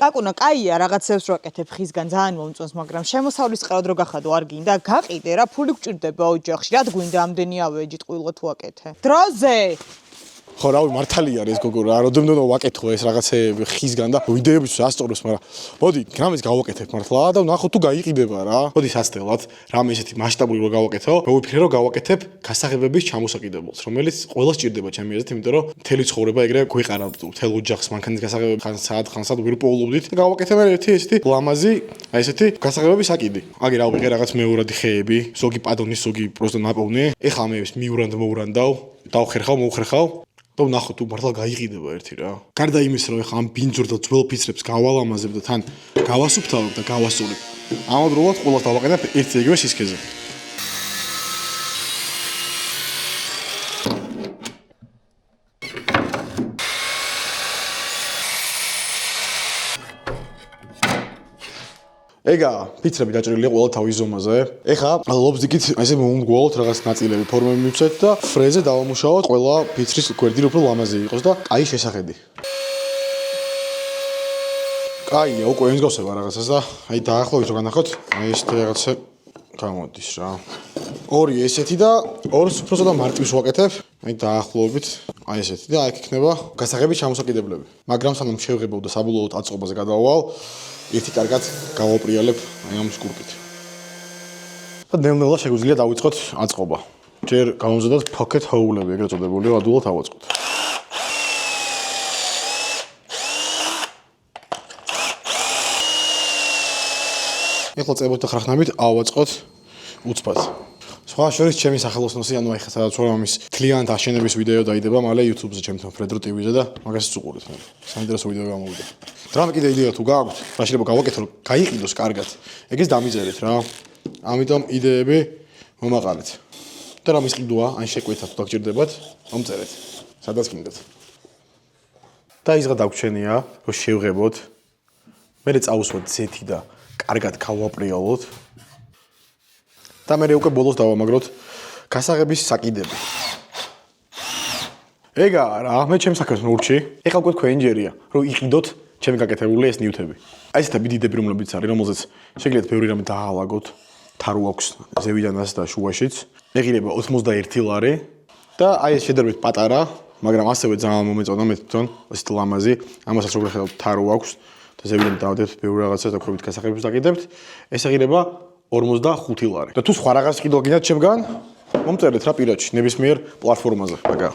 კაკუნა, კაია, რაღაცებს ვაკეთებ ხისგან, ძალიან მომწონს, მაგრამ შემოსავლის წყალად რო გახადო არ გინდა, გაყიდე რა, ფული გჭირდება ოჯახში, რად გვინდა ამდენი ავეჯით ყვილოთ ვაკეთე. დროზე! ხო, რავი, მართალია არის გოგო რა, როდემდე ვაკეთო ეს რაღაცეები ხისგან და ვიდეოებიც ასწორებს, მაგრამ მოდი, რამეს გავაკეთებ მართლა და ვნახო თუ გაიყიდება რა. მოდი სასწრაფოდ, რამე ესეთი მასშტაბური რო გავაკეთო, მოვიფიქრე რომ გავაკეთებ გასაღებების ჩამოსაკიდებელს, რომელიც ყველას ჭირდება ჩემი აზრით, იმიტომ რომ მთელი ცხოვრება ეგრე გვიყარა მთელ ოჯახს მანქანის გასაღებები ხან-სად ვირპოულობდით და გავაკეთე მე ერთი ესეთი ლამაზი, აი ესეთი გასაღებების საკიდი. აგი რა ვიყე რაღაც მეორადი ხეები, ზოგი პადონის, ზოგი პროსტო ნაპოვნი. ეხლა მე ეს მიურანდ-მოურანდავ, დავხერხავ, მოვხერხავ. და ვნახო თუ მართლა გაიყიდება ერთი რა. გარდა იმის რომ ეხლა ამ ბინძურ და ძველ ფიცრებს გავალამაზებ და თან გავასუფთავებ და გავასწორებ. ამავდროულად ყველას დავაყენებ ერთ იგივე სისქეზე. ეგა ფიცრები დაჭრილია ყველა თავის ზომაზე. ეხლა ლობზიკით ესე მომგვაოთ რაღაც ნაწილები ფორმები მივცეთ და ფრეზე დავამუშავოთ ყველა ფიცრის გვერდი უფრო ლამაზი იყოს და კაი შესახედი. კაია, უკვე ემსგავსება რაღაცას და აი დაახლოებით რო განახოთ, აი ეს რაღაცა გამოდის რა. ორი ესეთი და ორს უფრო ცოტა მარტივს ვაკეთებ. აი დაახლოებით აი ესეთი და აქ იქნება გასაღების ჩამოსაკიდებლები. მაგრამ სანამ შევღებავ და საბოლოოდ აწყობაზე გადავალ ერთი კარგად გავაპრიალებ აი ამ სკურპით. და ნელ-ნელა შეგვიძლია დავიწყოთ აწყობა. ჯერ გამოვზადოთ pocket hole-ები, ეგრეთ წოდებული, ადვილად ავაწყოთ. ეხლა წებოთა ხრახნებით ავაწყოთ უცბად. სხვა შორის ჩემი სახელოსნოსი, ანუ აი ხა სადაც რომ ამის თლიანად აშენების ვიდეო დაიდება მალე YouTube-ზე ჩემთან Fredro TV-ზე და მაგასაც უყურეთ. საინტერესო ვიდეო გამოვიდა. დრამე კიდე იდეა თუ გააქვთ, რა შეიძლება გავაკეთო, რომ გაიყიდოს კარგად. ეგეც დამიწერეთ რა. ამიტომ იდეები მომაყალეთ. და რამის ყიდვა, ან შეკვეთა თუ დაგჭირდებათ, მომწერეთ. სადაც გინდათ. და ისღა დაგვრჩენია, რომ შევღებოთ. მერე წავუსვათ ზეთი და კარგად გავაპრიალოთ. და მე უკვე ბოლოს დავამაგროთ გასაღების საკიდები. ეგა რა, მე ჩემს საქმეს მოვურჩი. ეხლა უკვე თქვენი ჯერია, რომ იყიდოთ ჩემი გაკეთებული ეს ნიუთები. აი ესეთი დიდები რომლებიც არის, რომელზეც შეგიძლიათ ბევრი რამე დაალაგოთ. თარო აქვს ზევიდანაც და შუაშიც. ეღირება 81 ლარი და აი ეს შედარებით პატარა, მაგრამ ასევე ძალიან მომეწონა მე თვითონ, ესეთ ლამაზი. ამასაც როგორ ხედავთ, თარო აქვს და ზევიდან დავდებთ ბევრი რაღაცას და ქვევით გასაღებებს დაკიდებთ. ეს ეღირება 45 ლარი. და თუ სხვა რაღაც კიდევ გინდათ ჩემგან, მომწერეთ რა პირადში, ნებისმიერ პლატფორმაზე. მაგა